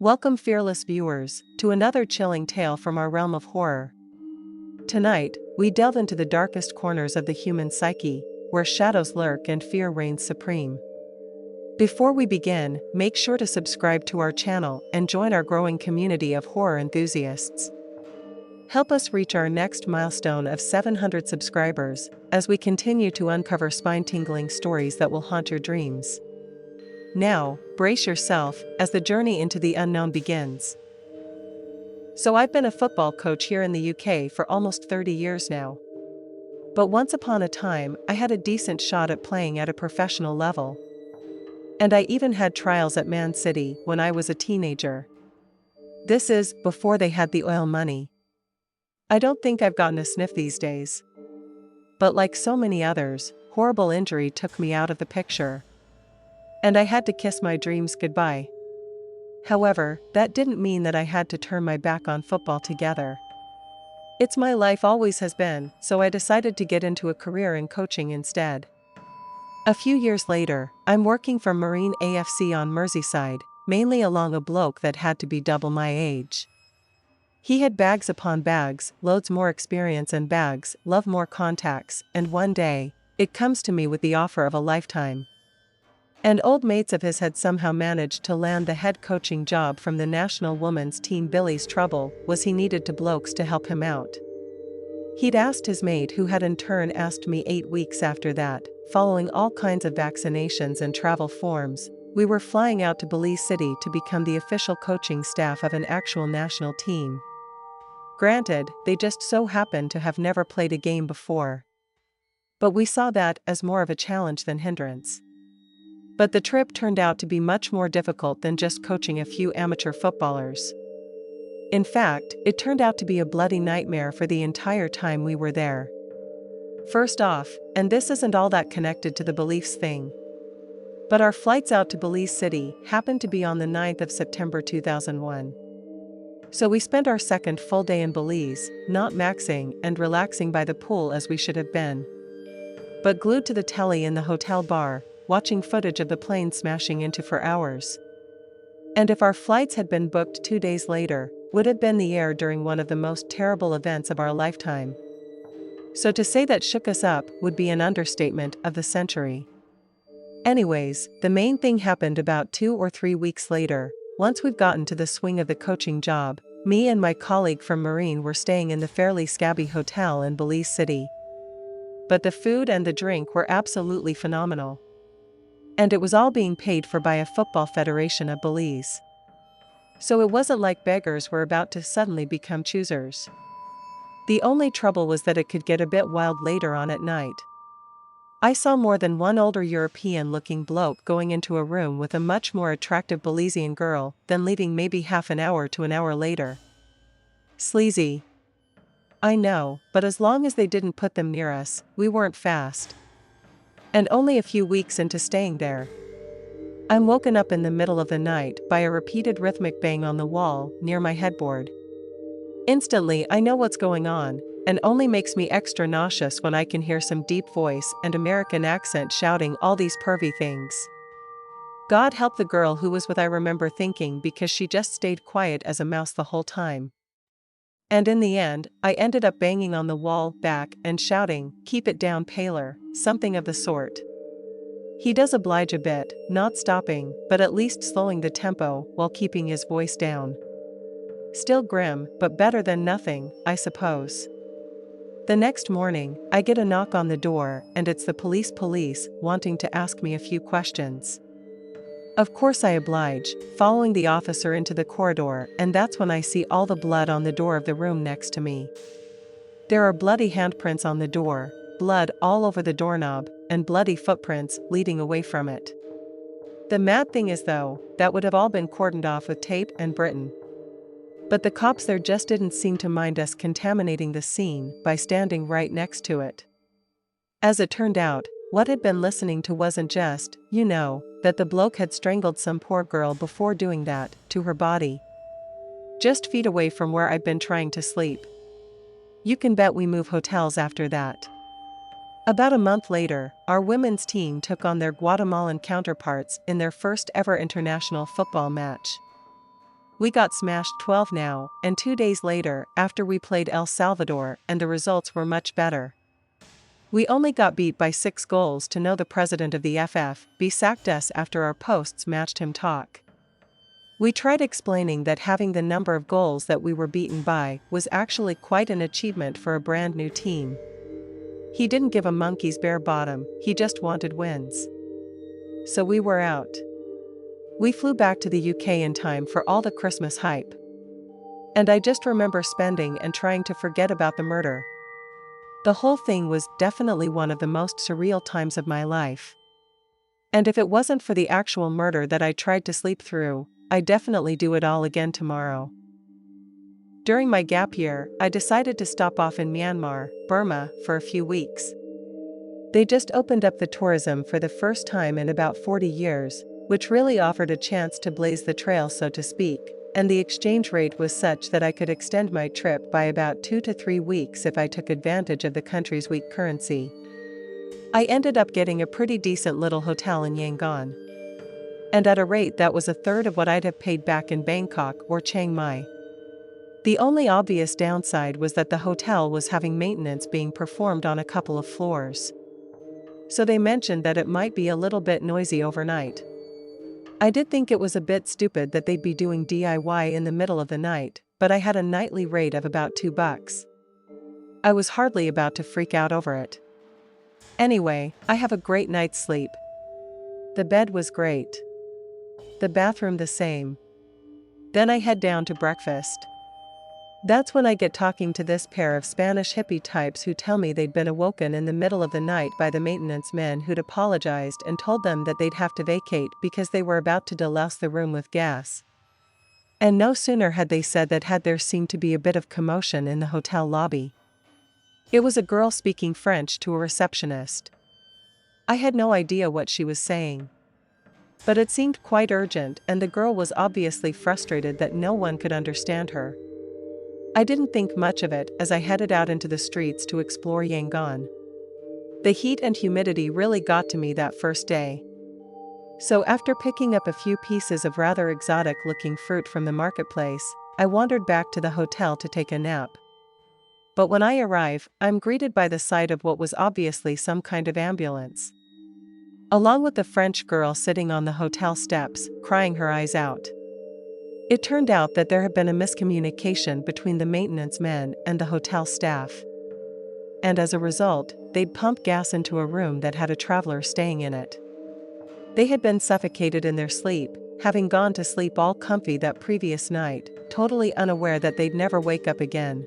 Welcome, fearless viewers, to another chilling tale from our realm of horror. Tonight, we delve into the darkest corners of the human psyche, where shadows lurk and fear reigns supreme. Before we begin, make sure to subscribe to our channel and join our growing community of horror enthusiasts. Help us reach our next milestone of 700 subscribers, as we continue to uncover spine-tingling stories that will haunt your dreams. Now, brace yourself, as the journey into the unknown begins. So I've been a football coach here in the UK for almost 30 years now. But once upon a time, I had a decent shot at playing at a professional level. And I even had trials at Man City when I was a teenager. This is before they had the oil money. I don't think I've gotten a sniff these days. But like so many others, horrible injury took me out of the picture. And I had to kiss my dreams goodbye. However, that didn't mean that I had to turn my back on football altogether. It's my life always has been, so I decided to get into a career in coaching instead. A few years later, I'm working for Marine AFC on Merseyside, mainly along a bloke that had to be double my age. He had bags upon bags, loads more experience and bags, love more contacts, and one day, it comes to me with the offer of a lifetime. And old mates of his had somehow managed to land the head coaching job from the national women's team. Billy's trouble was he needed two blokes to help him out. He'd asked his mate, who had in turn asked me 8 weeks after that. Following all kinds of vaccinations and travel forms, we were flying out to Belize City to become the official coaching staff of an actual national team. Granted, they just so happened to have never played a game before. But we saw that as more of a challenge than hindrance. But the trip turned out to be much more difficult than just coaching a few amateur footballers. In fact, it turned out to be a bloody nightmare for the entire time we were there. First off, and this isn't all that connected to the beliefs thing, but our flights out to Belize City happened to be on the 9th of September 2001. So we spent our second full day in Belize, not maxing and relaxing by the pool as we should have been, but glued to the telly in the hotel bar, watching footage of the plane smashing into for hours. And if our flights had been booked 2 days later, would have been the air during one of the most terrible events of our lifetime. So to say that shook us up would be an understatement of the century. Anyways, the main thing happened about 2 or 3 weeks later. Once we'd gotten to the swing of the coaching job, me and my colleague from Marine were staying in the fairly scabby hotel in Belize City. But the food and the drink were absolutely phenomenal. And it was all being paid for by a football federation of Belize. So it wasn't like beggars were about to suddenly become choosers. The only trouble was that it could get a bit wild later on at night. I saw more than one older European-looking bloke going into a room with a much more attractive Belizean girl, then leaving maybe half an hour to an hour later. Sleazy. I know, but as long as they didn't put them near us, we weren't fast. And only a few weeks into staying there, I'm woken up in the middle of the night by a repeated rhythmic bang on the wall near my headboard. Instantly, I know what's going on, and only makes me extra nauseous when I can hear some deep voice and American accent shouting all these pervy things. God help the girl who was with, I remember thinking, because she just stayed quiet as a mouse the whole time. And in the end, I ended up banging on the wall back and shouting, "Keep it down, Paler," something of the sort. He does oblige a bit, not stopping, but at least slowing the tempo while keeping his voice down. Still grim, but better than nothing, I suppose. The next morning, I get a knock on the door, and it's the police wanting to ask me a few questions. Of course I oblige, following the officer into the corridor, and that's when I see all the blood on the door of the room next to me. There are bloody handprints on the door, blood all over the doorknob, and bloody footprints leading away from it. The mad thing is, though, that would have all been cordoned off with tape and Britain. But the cops there just didn't seem to mind us contaminating the scene by standing right next to it. As it turned out, what had been listening to wasn't just, that the bloke had strangled some poor girl before doing that to her body, just feet away from where I'd been trying to sleep. You can bet we move hotels after that. About a month later, our women's team took on their Guatemalan counterparts in their first ever international football match. We got smashed 12 now, and 2 days later, after we played El Salvador, and the results were much better. We only got beat by 6 goals to no. The president of the FFB sacked us after our posts matched him talk. We tried explaining that having the number of goals that we were beaten by was actually quite an achievement for a brand new team. He didn't give a monkey's bare bottom, he just wanted wins. So we were out. We flew back to the UK in time for all the Christmas hype. And I just remember spending and trying to forget about the murder. The whole thing was definitely one of the most surreal times of my life. And if it wasn't for the actual murder that I tried to sleep through, I'd definitely do it all again tomorrow. During my gap year, I decided to stop off in Myanmar, Burma, for a few weeks. They just opened up the tourism for the first time in about 40 years, which really offered a chance to blaze the trail, so to speak, and the exchange rate was such that I could extend my trip by about 2 to 3 weeks if I took advantage of the country's weak currency. I ended up getting a pretty decent little hotel in Yangon. And at a rate that was a third of what I'd have paid back in Bangkok or Chiang Mai. The only obvious downside was that the hotel was having maintenance being performed on a couple of floors. So they mentioned that it might be a little bit noisy overnight. I did think it was a bit stupid that they'd be doing DIY in the middle of the night, but I had a nightly rate of about $2. I was hardly about to freak out over it. Anyway, I have a great night's sleep. The bed was great. The bathroom the same. Then I head down to breakfast. That's when I get talking to this pair of Spanish hippie types who tell me they'd been awoken in the middle of the night by the maintenance men who'd apologized and told them that they'd have to vacate because they were about to douse the room with gas. And no sooner had they said that had there seemed to be a bit of commotion in the hotel lobby. It was a girl speaking French to a receptionist. I had no idea what she was saying. But it seemed quite urgent, and the girl was obviously frustrated that no one could understand her. I didn't think much of it as I headed out into the streets to explore Yangon. The heat and humidity really got to me that first day. So after picking up a few pieces of rather exotic-looking fruit from the marketplace, I wandered back to the hotel to take a nap. But when I arrive, I'm greeted by the sight of what was obviously some kind of ambulance. Along with the French girl sitting on the hotel steps, crying her eyes out. It turned out that there had been a miscommunication between the maintenance men and the hotel staff. And as a result, they'd pumped gas into a room that had a traveler staying in it. They had been suffocated in their sleep, having gone to sleep all comfy that previous night, totally unaware that they'd never wake up again.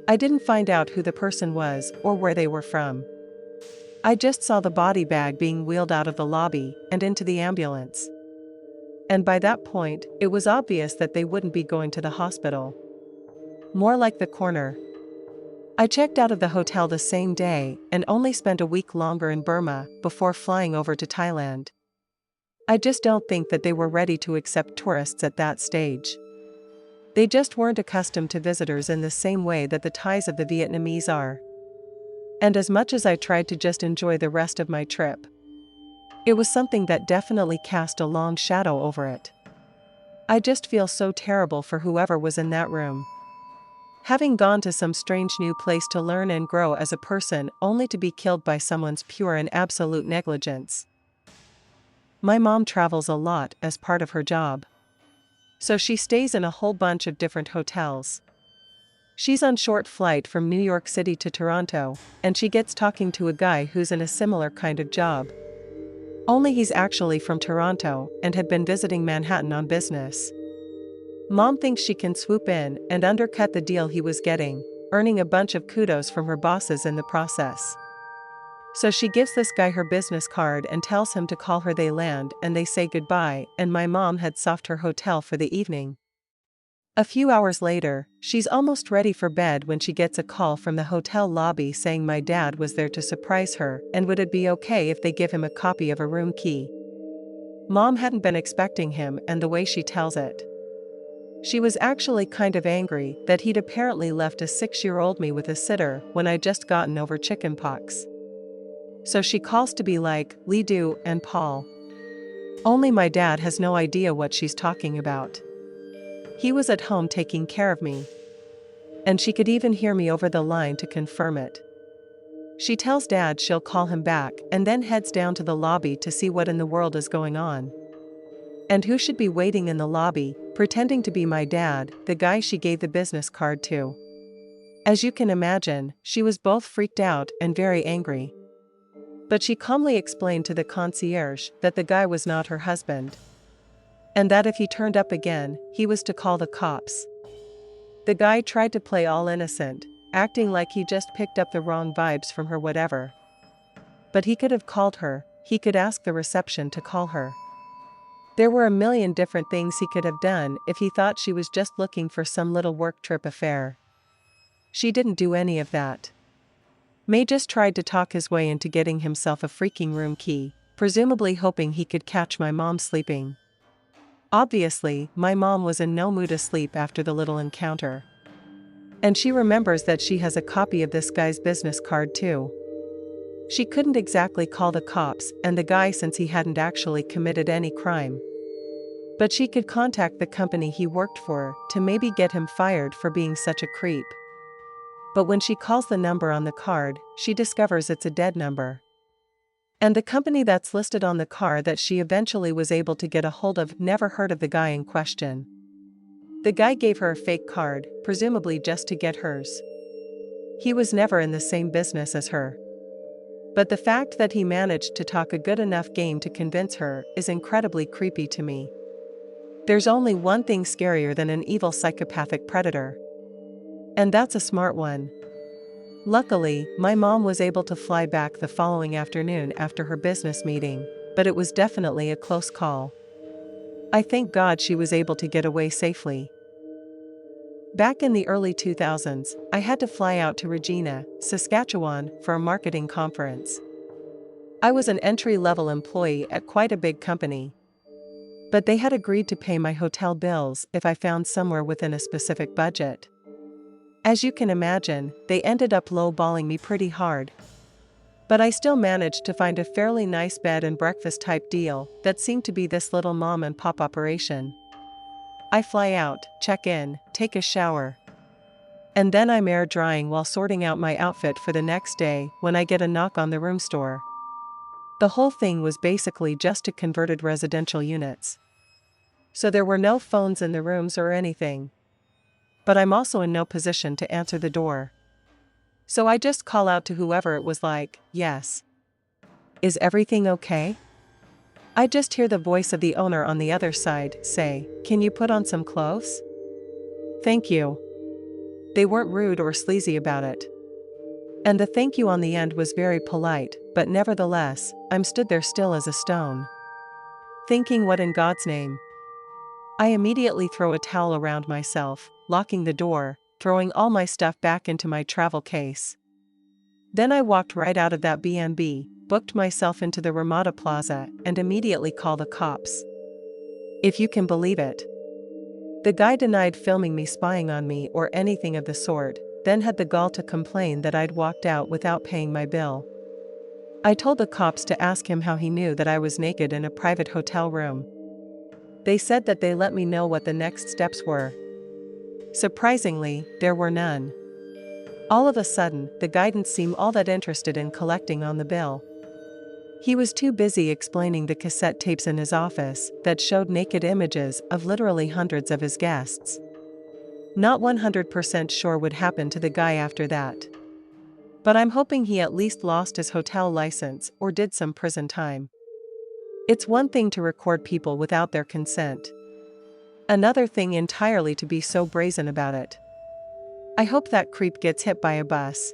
I didn't find out who the person was or where they were from. I just saw the body bag being wheeled out of the lobby and into the ambulance. And by that point, it was obvious that they wouldn't be going to the hospital. More like the corner. I checked out of the hotel the same day and only spent a week longer in Burma before flying over to Thailand. I just don't think that they were ready to accept tourists at that stage. They just weren't accustomed to visitors in the same way that the Thais of the Vietnamese are. And as much as I tried to just enjoy the rest of my trip, it was something that definitely cast a long shadow over it. I just feel so terrible for whoever was in that room. Having gone to some strange new place to learn and grow as a person only to be killed by someone's pure and absolute negligence. My mom travels a lot as part of her job. So she stays in a whole bunch of different hotels. She's on short flight from New York City to Toronto, and she gets talking to a guy who's in a similar kind of job. Only he's actually from Toronto and had been visiting Manhattan on business. Mom thinks she can swoop in and undercut the deal he was getting, earning a bunch of kudos from her bosses in the process. So she gives this guy her business card and tells him to call her. They land and they say goodbye, and my mom heads off to her hotel for the evening. A few hours later, she's almost ready for bed when she gets a call from the hotel lobby saying my dad was there to surprise her and would it be okay if they give him a copy of a room key. Mom hadn't been expecting him, and the way she tells it. She was actually kind of angry that he'd apparently left a 6-year-old me with a sitter when I'd just gotten over chickenpox. So she calls to be like, Lidu and Paul. Only my dad has no idea what she's talking about. He was at home taking care of me. And she could even hear me over the line to confirm it. She tells Dad she'll call him back and then heads down to the lobby to see what in the world is going on. And who should be waiting in the lobby, pretending to be my dad, the guy she gave the business card to. As you can imagine, she was both freaked out and very angry. But she calmly explained to the concierge that the guy was not her husband. And that if he turned up again, he was to call the cops. The guy tried to play all innocent, acting like he just picked up the wrong vibes from her whatever. But he could have called her, he could ask the reception to call her. There were a million different things he could have done if he thought she was just looking for some little work trip affair. She didn't do any of that. May just tried to talk his way into getting himself a freaking room key, presumably hoping he could catch my mom sleeping. Obviously, my mom was in no mood to sleep after the little encounter. And she remembers that she has a copy of this guy's business card too. She couldn't exactly call the cops and the guy since he hadn't actually committed any crime. But she could contact the company he worked for to maybe get him fired for being such a creep. But when she calls the number on the card, she discovers it's a dead number. And the company that's listed on the card that she eventually was able to get a hold of never heard of the guy in question. The guy gave her a fake card, presumably just to get hers. He was never in the same business as her. But the fact that he managed to talk a good enough game to convince her is incredibly creepy to me. There's only one thing scarier than an evil psychopathic predator. And that's a smart one. Luckily, my mom was able to fly back the following afternoon after her business meeting, but it was definitely a close call. I thank God she was able to get away safely. Back in the early 2000s, I had to fly out to Regina, Saskatchewan, for a marketing conference. I was an entry-level employee at quite a big company. But they had agreed to pay my hotel bills if I found somewhere within a specific budget. As you can imagine, they ended up lowballing me pretty hard. But I still managed to find a fairly nice bed and breakfast type deal that seemed to be this little mom and pop operation. I fly out, check in, take a shower. And then I'm air drying while sorting out my outfit for the next day when I get a knock on the room store. The whole thing was basically just to converted residential units. So there were no phones in the rooms or anything. But I'm also in no position to answer the door. So I just call out to whoever it was like, yes. Is everything okay? I just hear the voice of the owner on the other side say, can you put on some clothes? Thank you. They weren't rude or sleazy about it. And the thank you on the end was very polite, but nevertheless, I'm stood there still as a stone. Thinking what in God's name? I immediately throw a towel around myself, locking the door, throwing all my stuff back into my travel case. Then I walked right out of that B&B, booked myself into the Ramada Plaza, and immediately called the cops. If you can believe it. The guy denied filming me spying on me or anything of the sort, then had the gall to complain that I'd walked out without paying my bill. I told the cops to ask him how he knew that I was naked in a private hotel room. They said that they let me know what the next steps were. Surprisingly, there were none. All of a sudden, the guy didn't seem all that interested in collecting on the bill. He was too busy explaining the cassette tapes in his office that showed naked images of literally hundreds of his guests. Not 100% sure what happened to the guy after that. But I'm hoping he at least lost his hotel license or did some prison time. It's one thing to record people without their consent. Another thing entirely to be so brazen about it. I hope that creep gets hit by a bus.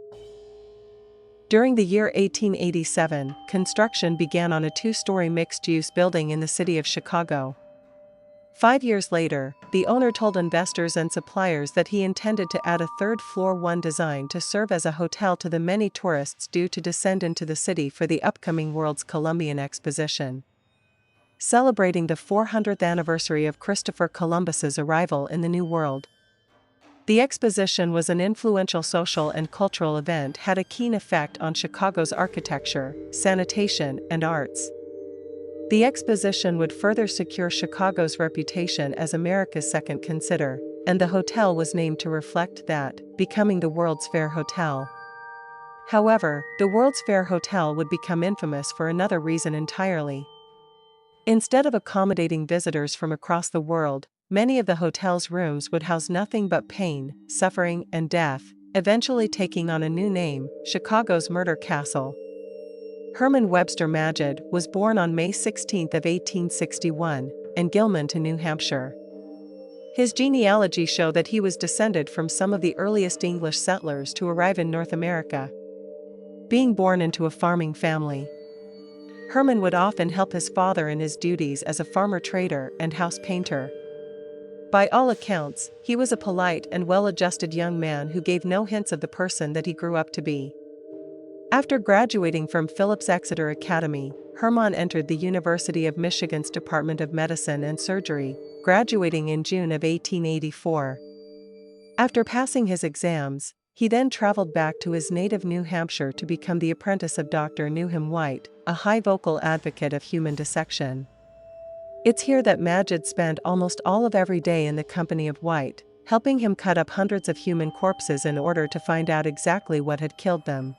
During the year 1887, construction began on a 2-story mixed-use building in the city of Chicago. 5 years later, the owner told investors and suppliers that he intended to add a third-floor one design to serve as a hotel to the many tourists due to descend into the city for the upcoming World's Columbian Exposition, celebrating the 400th anniversary of Christopher Columbus's arrival in the New World. The exposition was an influential social and cultural event, had a keen effect on Chicago's architecture, sanitation, and arts. The exposition would further secure Chicago's reputation as America's second consider, and the hotel was named to reflect that, becoming the World's Fair Hotel. However, the World's Fair Hotel would become infamous for another reason entirely. Instead of accommodating visitors from across the world, many of the hotel's rooms would house nothing but pain, suffering, and death, eventually taking on a new name, Chicago's Murder Castle. Herman Webster Magid was born on May 16 of 1861, in Gilmanton, New Hampshire. His genealogy shows that he was descended from some of the earliest English settlers to arrive in North America. Being born into a farming family, Herman would often help his father in his duties as a farmer-trader and house painter. By all accounts, he was a polite and well-adjusted young man who gave no hints of the person that he grew up to be. After graduating from Phillips Exeter Academy, Herman entered the University of Michigan's Department of Medicine and Surgery, graduating in June of 1884. After passing his exams, he then traveled back to his native New Hampshire to become the apprentice of Dr. Newham White, a high-vocal advocate of human dissection. It's here that Magid spent almost all of every day in the company of White, helping him cut up hundreds of human corpses in order to find out exactly what had killed them.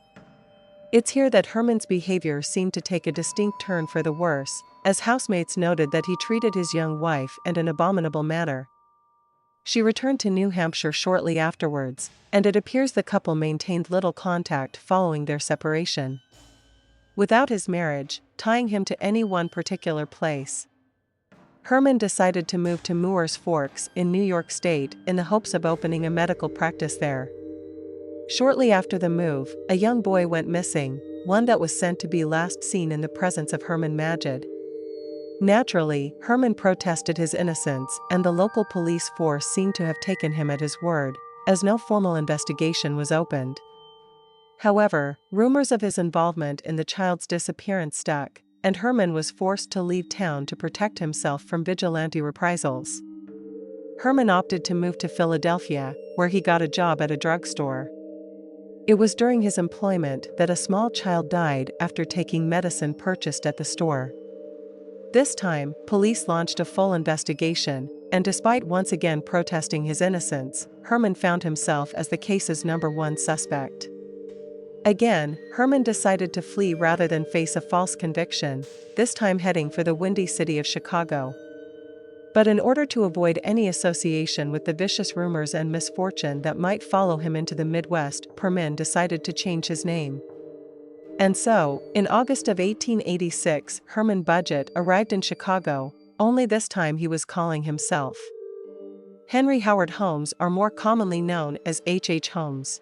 It's here that Herman's behavior seemed to take a distinct turn for the worse, as housemates noted that he treated his young wife in an abominable manner. She returned to New Hampshire shortly afterwards, and it appears the couple maintained little contact following their separation. Without his marriage tying him to any one particular place, Herman decided to move to Moores Forks in New York State in the hopes of opening a medical practice there. Shortly after the move, a young boy went missing, one that was sent to be last seen in the presence of Herman Magid. Naturally, Herman protested his innocence, and the local police force seemed to have taken him at his word, as no formal investigation was opened. However, rumors of his involvement in the child's disappearance stuck, and Herman was forced to leave town to protect himself from vigilante reprisals. Herman opted to move to Philadelphia, where he got a job at a drugstore. It was during his employment that a small child died after taking medicine purchased at the store. This time, police launched a full investigation, and despite once again protesting his innocence, Herman found himself as the case's #1 suspect. Again, Herman decided to flee rather than face a false conviction, this time heading for the windy city of Chicago. But in order to avoid any association with the vicious rumors and misfortune that might follow him into the Midwest, Herman decided to change his name. And so, in August of 1886, Herman Budget arrived in Chicago, only this time he was calling himself Henry Howard Holmes, or more commonly known as H. Holmes.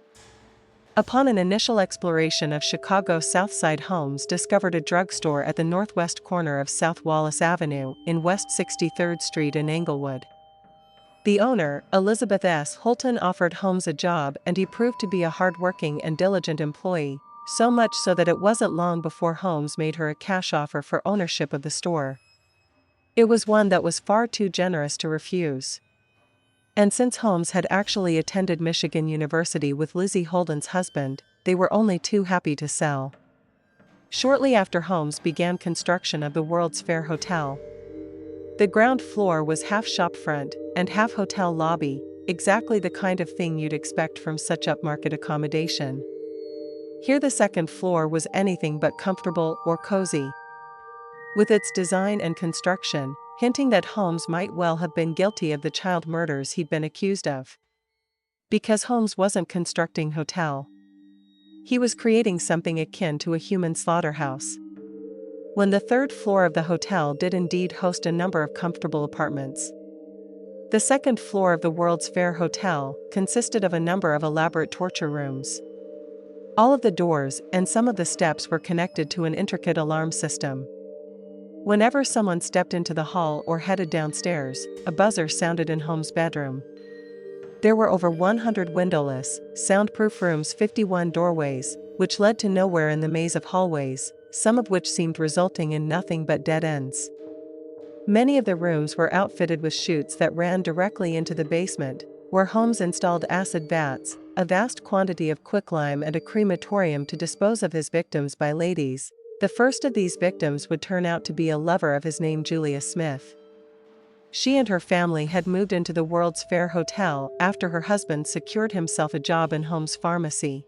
Upon an initial exploration of Chicago, Southside, Holmes discovered a drugstore at the northwest corner of South Wallace Avenue in West 63rd Street in Englewood. The owner, Elizabeth S. Holton, offered Holmes a job, and he proved to be a hard-working and diligent employee, so much so that it wasn't long before Holmes made her a cash offer for ownership of the store. It was one that was far too generous to refuse. And since Holmes had actually attended Michigan University with Lizzie Holden's husband, they were only too happy to sell. Shortly after, Holmes began construction of the World's Fair Hotel. The ground floor was half shop front and half hotel lobby, exactly the kind of thing you'd expect from such upmarket accommodation. Here the second floor was anything but comfortable or cozy, with its design and construction hinting that Holmes might well have been guilty of the child murders he'd been accused of. Because Holmes wasn't constructing hotel, he was creating something akin to a human slaughterhouse. When the third floor of the hotel did indeed host a number of comfortable apartments, the second floor of the World's Fair Hotel consisted of a number of elaborate torture rooms. All of the doors and some of the steps were connected to an intricate alarm system. Whenever someone stepped into the hall or headed downstairs, a buzzer sounded in Holmes' bedroom. There were over 100 windowless, soundproof rooms, 51 doorways, which led to nowhere in the maze of hallways, some of which seemed resulting in nothing but dead ends. Many of the rooms were outfitted with chutes that ran directly into the basement, where Holmes installed acid vats, a vast quantity of quicklime, and a crematorium to dispose of his victims by ladies, The first of these victims would turn out to be a lover of his named Julia Smith. She and her family had moved into the World's Fair Hotel after her husband secured himself a job in Holmes' pharmacy.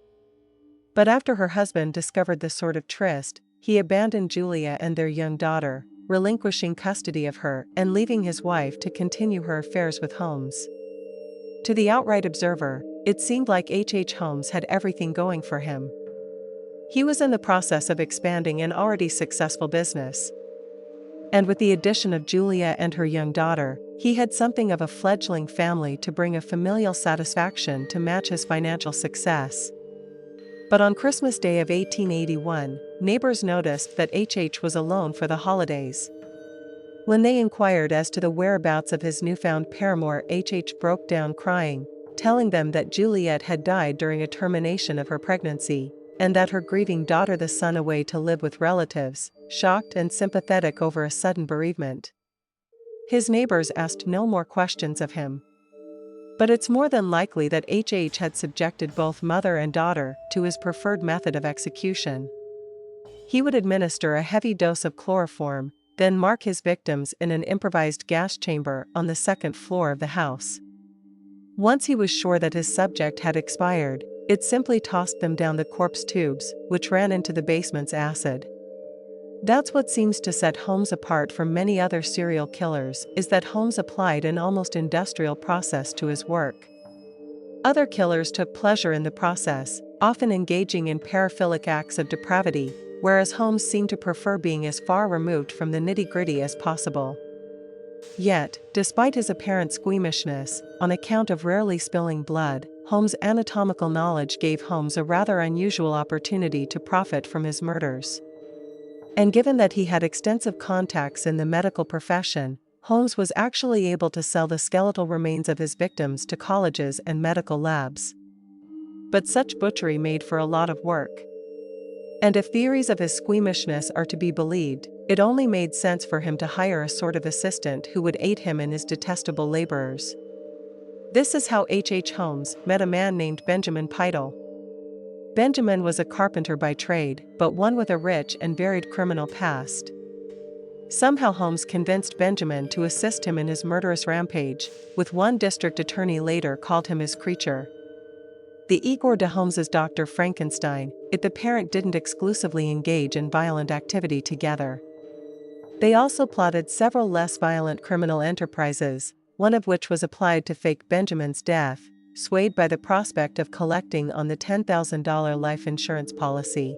But after her husband discovered the sort of tryst, he abandoned Julia and their young daughter, relinquishing custody of her and leaving his wife to continue her affairs with Holmes. To the outright observer, it seemed like H. Holmes had everything going for him. He was in the process of expanding an already successful business. And with the addition of Julia and her young daughter, he had something of a fledgling family to bring a familial satisfaction to match his financial success. But on Christmas Day of 1881, neighbors noticed that H. was alone for the holidays. When they inquired as to the whereabouts of his newfound paramour, H. broke down crying, telling them that Juliet had died during a termination of her pregnancy, and that her grieving daughter the son away to live with relatives, shocked and sympathetic over a sudden bereavement. His neighbors asked no more questions of him. But it's more than likely that H. had subjected both mother and daughter to his preferred method of execution. He would administer a heavy dose of chloroform, then mark his victims in an improvised gas chamber on the second floor of the house. Once he was sure that his subject had expired, it simply tossed them down the corpse tubes, which ran into the basement's acid. That's what seems to set Holmes apart from many other serial killers, is that Holmes applied an almost industrial process to his work. Other killers took pleasure in the process, often engaging in paraphilic acts of depravity, whereas Holmes seemed to prefer being as far removed from the nitty-gritty as possible. Yet, despite his apparent squeamishness, on account of rarely spilling blood, Holmes' anatomical knowledge gave Holmes a rather unusual opportunity to profit from his murders. And given that he had extensive contacts in the medical profession, Holmes was actually able to sell the skeletal remains of his victims to colleges and medical labs. But such butchery made for a lot of work. And if theories of his squeamishness are to be believed, it only made sense for him to hire a sort of assistant who would aid him in his detestable laborers. This is how H. Holmes met a man named Benjamin Pidle. Benjamin was a carpenter by trade, but one with a rich and varied criminal past. Somehow Holmes convinced Benjamin to assist him in his murderous rampage, with one district attorney later called him his creature. The Igor de Holmes's Dr. Frankenstein, if the parent didn't exclusively engage in violent activity together. They also plotted several less violent criminal enterprises, one of which was applied to fake Benjamin's death, swayed by the prospect of collecting on the $10,000 life insurance policy.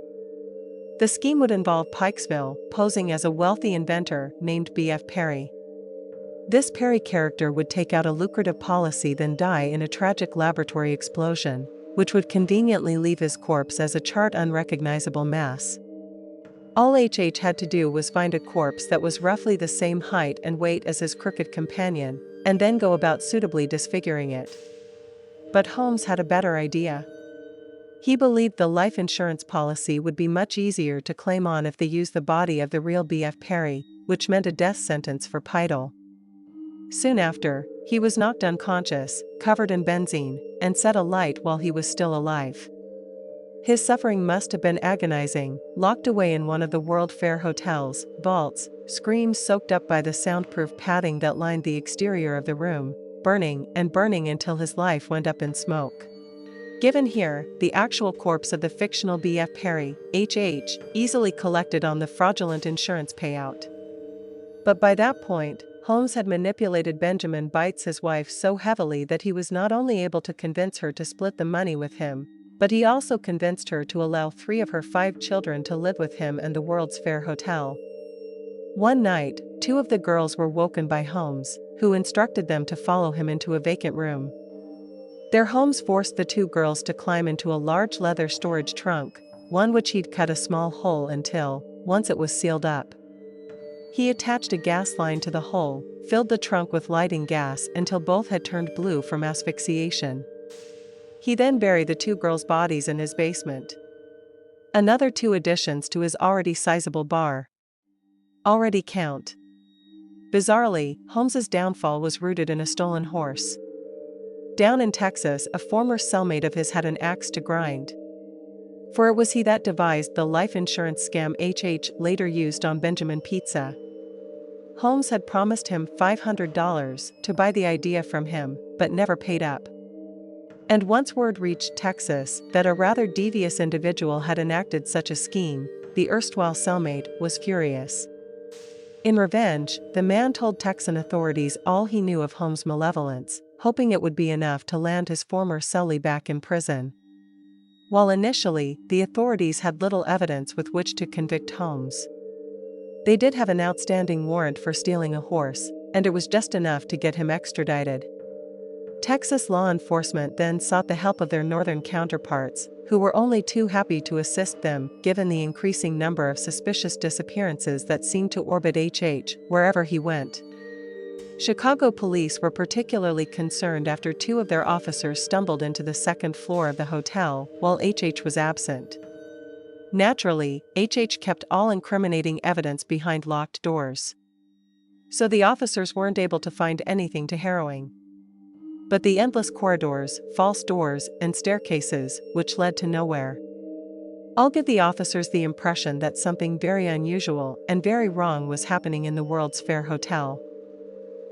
The scheme would involve Pikesville posing as a wealthy inventor named B.F. Perry. This Perry character would take out a lucrative policy then die in a tragic laboratory explosion, which would conveniently leave his corpse as a charred unrecognizable mass. All H. had to do was find a corpse that was roughly the same height and weight as his crooked companion, and then go about suitably disfiguring it. But Holmes had a better idea. He believed the life insurance policy would be much easier to claim on if they used the body of the real B.F. Perry, which meant a death sentence for Pidle. Soon after, he was knocked unconscious, covered in benzene, and set alight while he was still alive. His suffering must have been agonizing, locked away in one of the World Fair Hotel's vaults, screams soaked up by the soundproof padding that lined the exterior of the room, burning and burning until his life went up in smoke. Given here, the actual corpse of the fictional B.F. Perry, H. easily collected on the fraudulent insurance payout. But by that point, Holmes had manipulated Benjamin Bites' wife so heavily that he was not only able to convince her to split the money with him, but he also convinced her to allow 3 of her 5 children to live with him in the World's Fair Hotel. One night, 2 of the girls were woken by Holmes, who instructed them to follow him into a vacant room. There Holmes forced the 2 girls to climb into a large leather storage trunk, one which he'd cut a small hole until, once it was sealed up, he attached a gas line to the hole, filled the trunk with lighting gas until both had turned blue from asphyxiation. He then buried the 2 girls' bodies in his basement. Another 2 additions to his already sizable bar. Already count. Bizarrely, Holmes's downfall was rooted in a stolen horse. Down in Texas, a former cellmate of his had an axe to grind. For it was he that devised the life insurance scam H.H. later used on Benjamin Pizza. Holmes had promised him $500 to buy the idea from him, but never paid up. And once word reached Texas that a rather devious individual had enacted such a scheme, the erstwhile cellmate was furious. In revenge, the man told Texan authorities all he knew of Holmes' malevolence, hoping it would be enough to land his former cellie back in prison. While initially, the authorities had little evidence with which to convict Holmes. They did have an outstanding warrant for stealing a horse, and it was just enough to get him extradited. Texas law enforcement then sought the help of their northern counterparts, who were only too happy to assist them given the increasing number of suspicious disappearances that seemed to orbit H.H. wherever he went. Chicago police were particularly concerned after two of their officers stumbled into the second floor of the hotel while H.H. was absent. Naturally, H.H. kept all incriminating evidence behind locked doors. So the officers weren't able to find anything too harrowing. But the endless corridors, false doors, and staircases, which led to nowhere, all give the officers the impression that something very unusual and very wrong was happening in the World's Fair Hotel.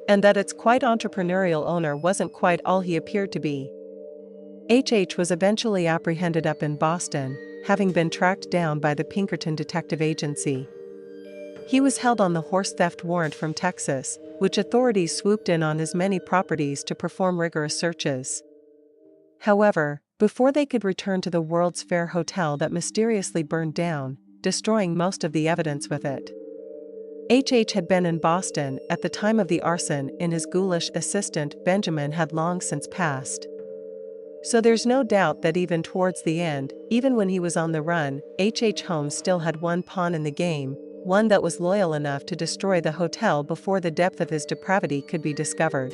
And that its quite entrepreneurial owner wasn't quite all he appeared to be. H.H. was eventually apprehended up in Boston, having been tracked down by the Pinkerton Detective Agency. He was held on the horse theft warrant from Texas, which authorities swooped in on his many properties to perform rigorous searches. However, before they could return to the World's Fair Hotel that mysteriously burned down, destroying most of the evidence with it, H.H. had been in Boston at the time of the arson, and his ghoulish assistant Benjamin had long since passed. So there's no doubt that even towards the end, even when he was on the run, H.H. Holmes still had one pawn in the game, one that was loyal enough to destroy the hotel before the depth of his depravity could be discovered.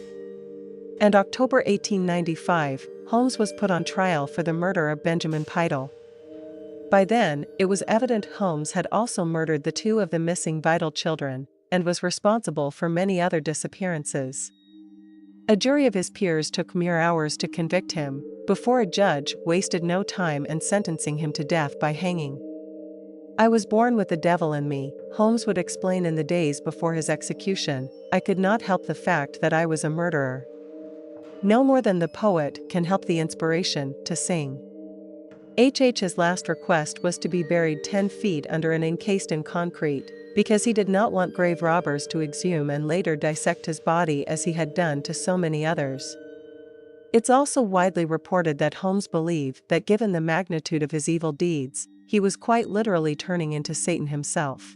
And October 1895, Holmes was put on trial for the murder of Benjamin Pidle. By then, it was evident Holmes had also murdered the two of the missing Vital children, and was responsible for many other disappearances. A jury of his peers took mere hours to convict him, before a judge wasted no time in sentencing him to death by hanging. "I was born with the devil in me," Holmes would explain in the days before his execution. "I could not help the fact that I was a murderer. No more than the poet can help the inspiration to sing." H.H.'s last request was to be buried 10 feet under and encased in concrete, because he did not want grave robbers to exhume and later dissect his body as he had done to so many others. It's also widely reported that Holmes believed that given the magnitude of his evil deeds, he was quite literally turning into Satan himself.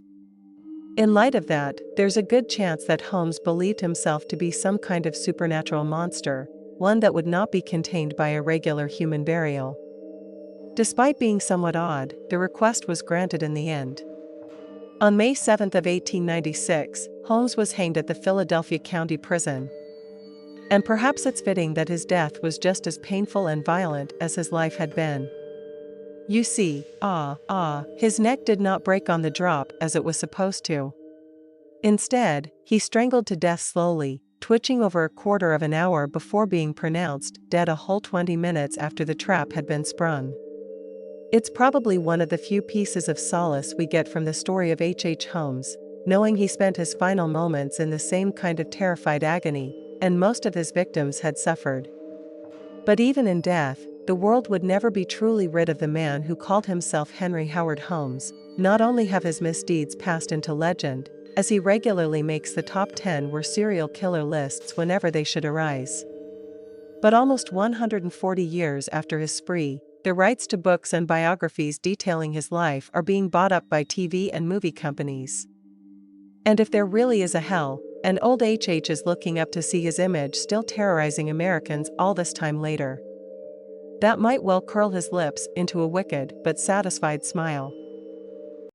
In light of that, there's a good chance that Holmes believed himself to be some kind of supernatural monster, one that would not be contained by a regular human burial. Despite being somewhat odd, the request was granted in the end. On May 7 of 1896, Holmes was hanged at the Philadelphia County Prison. And perhaps it's fitting that his death was just as painful and violent as his life had been. You see, his neck did not break on the drop as it was supposed to. Instead, he strangled to death slowly, twitching over a quarter of an hour before being pronounced dead a whole 20 minutes after the trap had been sprung. It's probably one of the few pieces of solace we get from the story of H.H. Holmes, knowing he spent his final moments in the same kind of terrified agony, and most of his victims had suffered. But even in death, the world would never be truly rid of the man who called himself Henry Howard Holmes. Not only have his misdeeds passed into legend, as he regularly makes the top 10 were serial killer lists whenever they should arise, but almost 140 years after his spree, the rights to books and biographies detailing his life are being bought up by TV and movie companies. And if there really is a hell, and old H.H. is looking up to see his image still terrorizing Americans all this time later, that might well curl his lips into a wicked but satisfied smile.